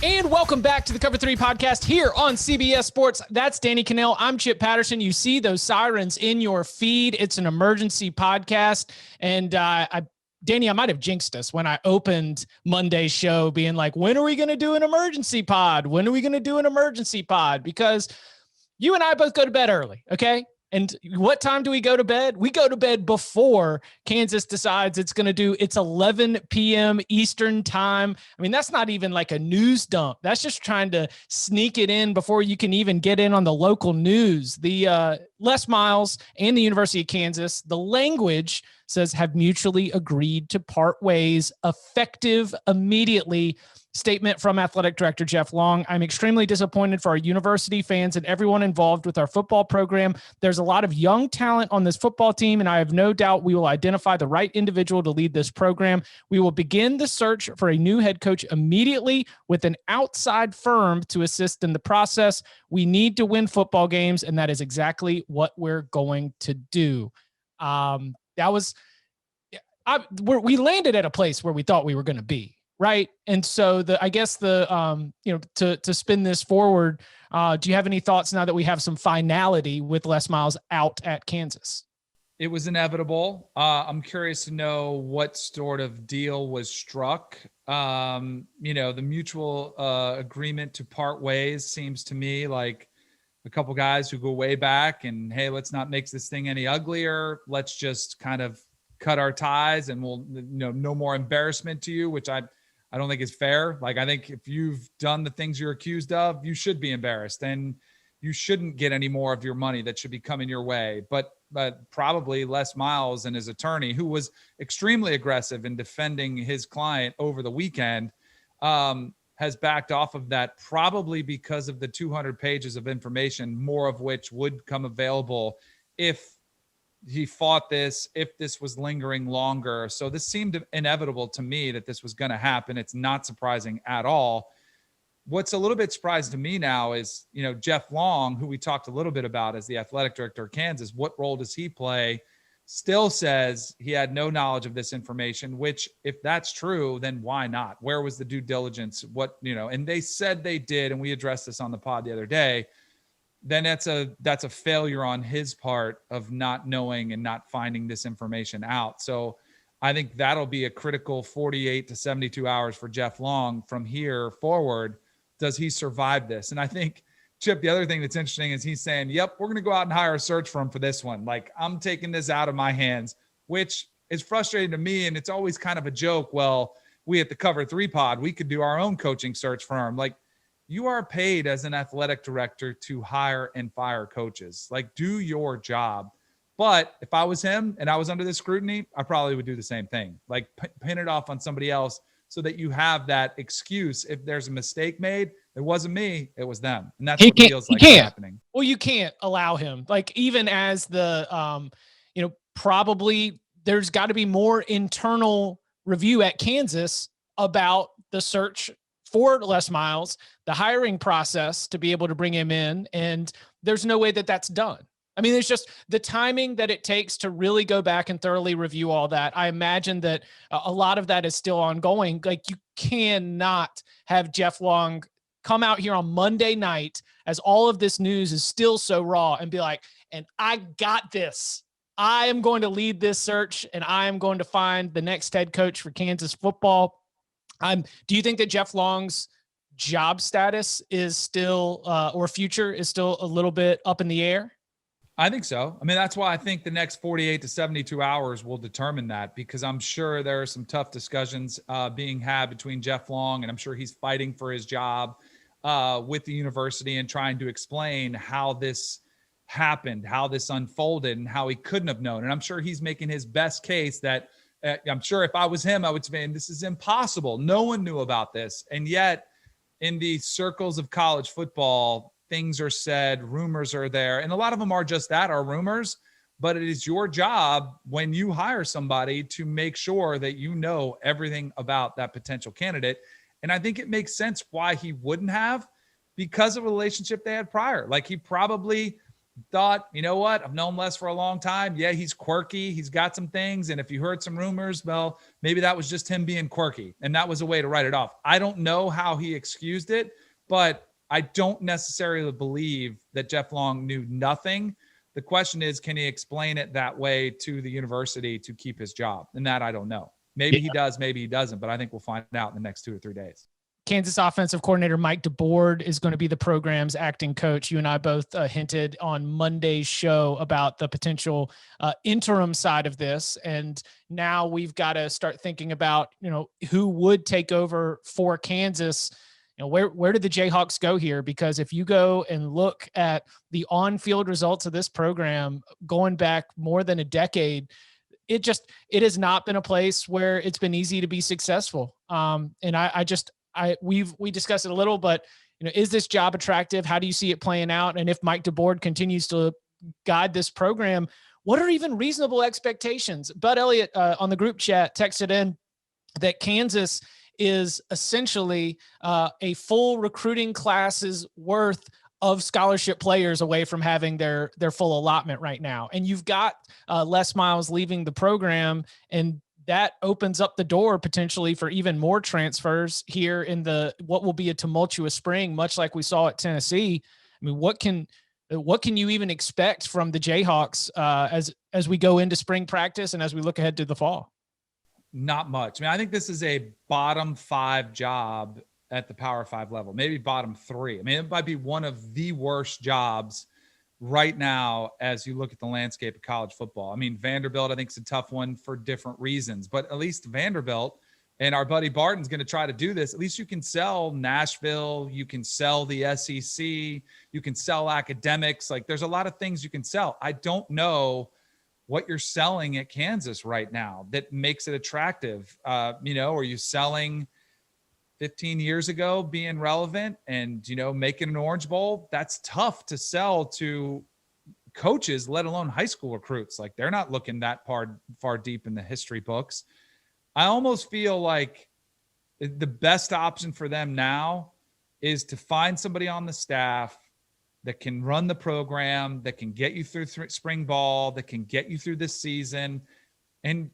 And welcome back to the Cover 3 podcast here on CBS Sports. That's Danny Kanell. I'm Chip Patterson. You see those sirens in your feed. It's an emergency podcast. And Danny, I might have jinxed us when I opened Monday's show being like, when are we going to do an emergency pod? When are we going to do an emergency pod? Because you and I both go to bed early, okay? And what time do we go to bed? We go to bed before Kansas decides it's going to do its 11 p.m. Eastern time. I mean, that's not even like a news dump. That's just trying to sneak it in before you can even get in on the local news. The Les Miles and the University of Kansas, the language says have mutually agreed to part ways effective immediately. Statement from Athletic Director Jeff Long. I'm extremely disappointed for our university fans and everyone involved with our football program. There's a lot of young talent on this football team, and I have no doubt we will identify the right individual to lead this program. We will begin the search for a new head coach immediately with an outside firm to assist in the process. We need to win football games, and that is exactly what we're going to do. We landed at a place where we thought we were going to be. Right. And so to spin this forward, do you have any thoughts now that we have some finality with Les Miles out at Kansas? It was inevitable. I'm curious to know what sort of deal was struck. The mutual agreement to part ways seems to me like a couple guys who go way back and, hey, let's not make this thing any uglier. Let's just kind of cut our ties and we'll, no more embarrassment to you, which I don't think is fair. Like, I think if you've done the things you're accused of, you should be embarrassed and you shouldn't get any more of your money that should be coming your way. But probably Les Miles and his attorney, who was extremely aggressive in defending his client over the weekend, has backed off of that, probably because of the 200 pages of information, more of which would come available if he fought this, if this was lingering longer. So this seemed inevitable to me that this was going to happen. It's not surprising at all. What's a little bit surprising to me now is, Jeff Long, who we talked a little bit about as the athletic director of Kansas, what role does he play? Still says he had no knowledge of this information, which if that's true, then why not? Where was the due diligence? And they said they did. And we addressed this on the pod the other day. Then that's a failure on his part of not knowing and not finding this information out. So I think that'll be a critical 48 to 72 hours for Jeff Long from here forward. Does he survive this? And I think, Chip, the other thing that's interesting is he's saying, yep, we're going to go out and hire a search firm for this one. Like, I'm taking this out of my hands, which is frustrating to me. And it's always kind of a joke. Well, we at the Cover 3 pod, we could do our own coaching search firm. Like, you are paid as an athletic director to hire and fire coaches. Like, do your job. But if I was him and I was under this scrutiny, I probably would do the same thing. Like, pin it off on somebody else so that you have that excuse. If there's a mistake made, it wasn't me, it was them. And that's what feels like happening. Well, you can't allow him. Like, even as the, probably there's got to be more internal review at Kansas about the search for Les Miles, the hiring process to be able to bring him in. And there's no way that that's done. I mean, there's just the timing that it takes to really go back and thoroughly review all that. I imagine that a lot of that is still ongoing. Like, you cannot have Jeff Long come out here on Monday night as all of this news is still so raw and be like, and I got this. I am going to lead this search and I am going to find the next head coach for Kansas football. Do you think that Jeff Long's job status is still, or future is still a little bit up in the air? I think so. I mean, that's why I think the next 48 to 72 hours will determine that, because I'm sure there are some tough discussions being had between Jeff Long, and I'm sure he's fighting for his job with the university and trying to explain how this happened, how this unfolded, and how he couldn't have known. And I'm sure he's making his best case that I'm sure if I was him, I would say, this is impossible. No one knew about this. And yet in the circles of college football, things are said, rumors are there. And a lot of them are just that, are rumors. But it is your job when you hire somebody to make sure that you know everything about that potential candidate. And I think it makes sense why he wouldn't have, because of a relationship they had prior. Like, he probably thought, you know what? I've known Les for a long time. Yeah, he's quirky. He's got some things. And if you heard some rumors, well, maybe that was just him being quirky. And that was a way to write it off. I don't know how he excused it, but I don't necessarily believe that Jeff Long knew nothing. The question is, can he explain it that way to the university to keep his job? And that I don't know. Maybe he does, maybe he doesn't, but I think we'll find out in the next 2 or 3 days. Kansas offensive coordinator Mike DeBoard is going to be the program's acting coach. You and I both hinted on Monday's show about the potential interim side of this. And now we've got to start thinking about, who would take over for Kansas. Where did the Jayhawks go here? Because if you go and look at the on-field results of this program going back more than a decade, it has not been a place where it's been easy to be successful. We discussed it a little, but is this job attractive? How do you see it playing out? And if Mike DeBoard continues to guide this program, what are even reasonable expectations? Bud Elliott on the group chat texted in that Kansas is essentially a full recruiting class's worth of scholarship players away from having their full allotment right now. And you've got Les Miles leaving the program, and that opens up the door potentially for even more transfers here in what will be a tumultuous spring, much like we saw at Tennessee. I mean, what can you even expect from the Jayhawks as we go into spring practice and as we look ahead to the fall? Not much. I mean, I think this is a bottom 5 job at the Power 5 level, maybe bottom 3. I mean, it might be one of the worst jobs right now as you look at the landscape of college football. I mean, Vanderbilt, I think, is a tough one for different reasons, but at least Vanderbilt, and our buddy Barton's going to try to do this. At least you can sell Nashville, you can sell the SEC, you can sell academics. Like, there's a lot of things you can sell. I don't know what you're selling at Kansas right now that makes it attractive. Are you selling 15 years ago being relevant and, making an Orange Bowl? That's tough to sell to coaches, let alone high school recruits. Like, they're not looking that far deep in the history books. I almost feel like the best option for them now is to find somebody on the staff that can run the program, that can get you through spring ball, that can get you through this season, and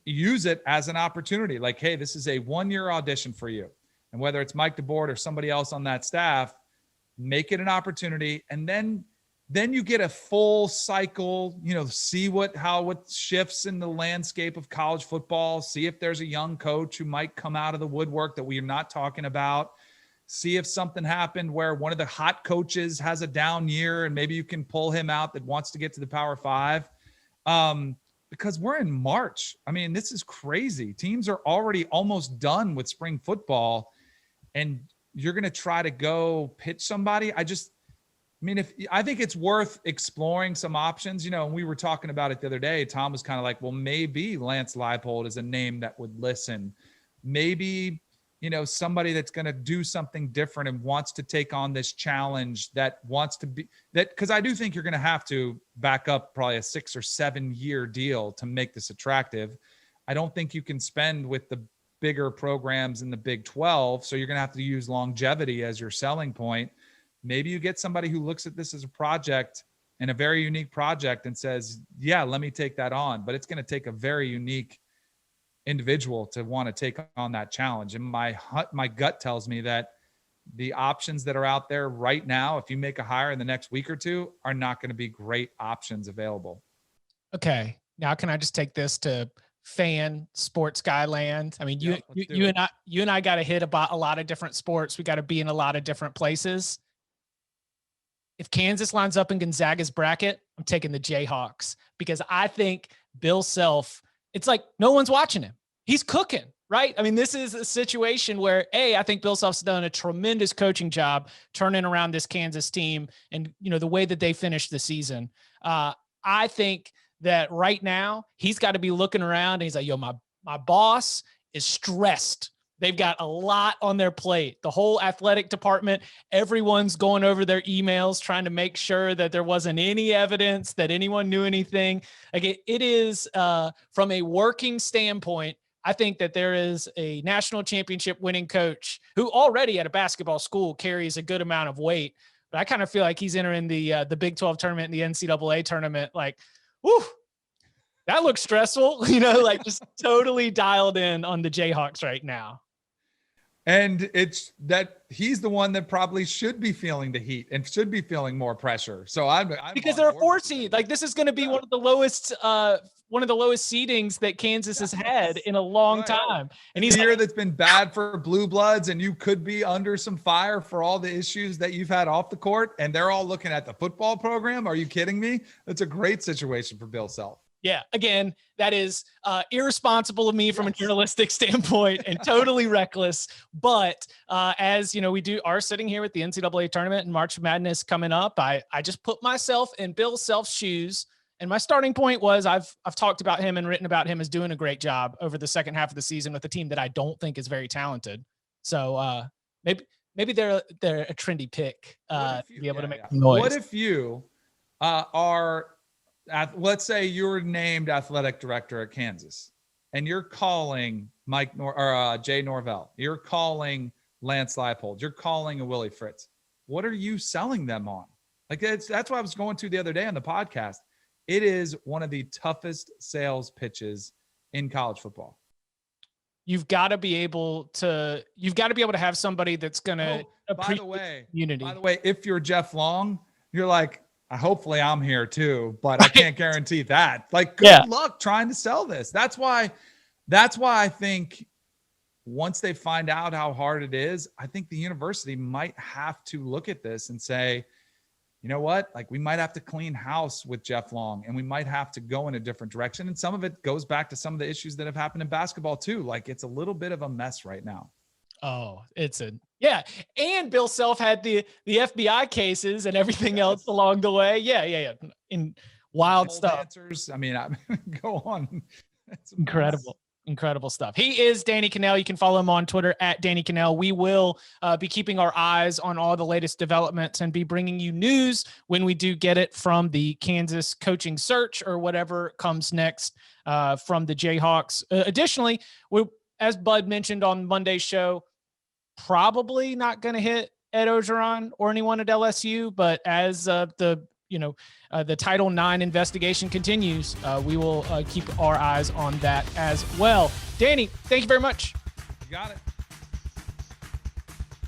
use it as an opportunity. Like, hey, this is a 1-year audition for you. And whether it's Mike DeBoard or somebody else on that staff, make it an opportunity. And then you get a full cycle, see what shifts in the landscape of college football, see if there's a young coach who might come out of the woodwork that we are not talking about. See if something happened where one of the hot coaches has a down year and maybe you can pull him out that wants to get to the Power 5. Because we're in March. I mean, this is crazy. Teams are already almost done with spring football, and you're going to try to go pitch somebody. I think it's worth exploring some options, and we were talking about it the other day. Tom was kind of like, well, maybe Lance Leipold is a name that would listen. Maybe, somebody that's going to do something different and wants to take on this challenge, that wants to be that, because I do think you're going to have to back up probably a 6 or 7 year deal to make this attractive. I don't think you can spend with the bigger programs in the Big 12. So you're going to have to use longevity as your selling point. Maybe you get somebody who looks at this as a project and a very unique project and says, yeah, let me take that on. But it's going to take a very unique individual to want to take on that challenge. And my gut tells me that the options that are out there right now, if you make a hire in the next week or two, are not going to be great options available. Okay. Now, can I just take this to fan sports guy land? I mean, you and I got to hit about a lot of different sports. We got to be in a lot of different places. If Kansas lines up in Gonzaga's bracket, I'm taking the Jayhawks, because I think Bill Self, it's like no one's watching him. He's cooking, right? I mean, this is a situation where, I think Bill Self's done a tremendous coaching job turning around this Kansas team and, the way that they finished the season. I think that right now he's got to be looking around and he's like, yo, my boss is stressed. They've got a lot on their plate. The whole athletic department, everyone's going over their emails, trying to make sure that there wasn't any evidence that anyone knew anything. Like, it is from a working standpoint, I think that there is a national championship winning coach who already at a basketball school carries a good amount of weight. But I kind of feel like he's entering the Big 12 tournament and the NCAA tournament. Like, whoo, that looks stressful. Like just totally dialed in on the Jayhawks right now. And it's that he's the one that probably should be feeling the heat and should be feeling more pressure. So I'm because they're a 4 seed. Like this is going to be one of the lowest seedings that Kansas has had in a long time. And he's a year that's been bad for blue bloods, and you could be under some fire for all the issues that you've had off the court. And they're all looking at the football program. Are you kidding me? That's a great situation for Bill Self. Yeah, again, that is irresponsible of me from a journalistic standpoint and totally reckless. But as we are sitting here with the NCAA tournament and March Madness coming up, I just put myself in Bill Self's shoes. And my starting point was I've talked about him and written about him as doing a great job over the second half of the season with a team that I don't think is very talented. So maybe they're a trendy pick to be able to make noise. What if you let's say you're named athletic director at Kansas and you're calling Jay Norvell, you're calling Lance Leipold, you're calling a Willie Fritz. What are you selling them on? Like that's what I was going to the other day on the podcast. It is one of the toughest sales pitches in college football. You've got to be able to have somebody that's going to appreciate community. By the way, if you're Jeff Long, you're like, hopefully I'm here too, but I can't guarantee that. Like, good luck trying to sell this. That's why I think once they find out how hard it is, I think the university might have to look at this and say, you know what? Like we might have to clean house with Jeff Long and we might have to go in a different direction. And some of it goes back to some of the issues that have happened in basketball too. Like it's a little bit of a mess right now. Oh, and Bill Self had the FBI cases and everything else along the way. Yeah. In wild stuff. Answers. I mean, go on. That's incredible stuff. He is Danny Kanell. You can follow him on Twitter at Danny Kanell. We will be keeping our eyes on all the latest developments and be bringing you news when we do get it from the Kansas coaching search or whatever comes next from the Jayhawks. Additionally, as Bud mentioned on Monday's show, probably not going to hit Ed Ogeron or anyone at LSU, but as the Title IX investigation continues, we will keep our eyes on that as well. Danny, thank you very much. You got it.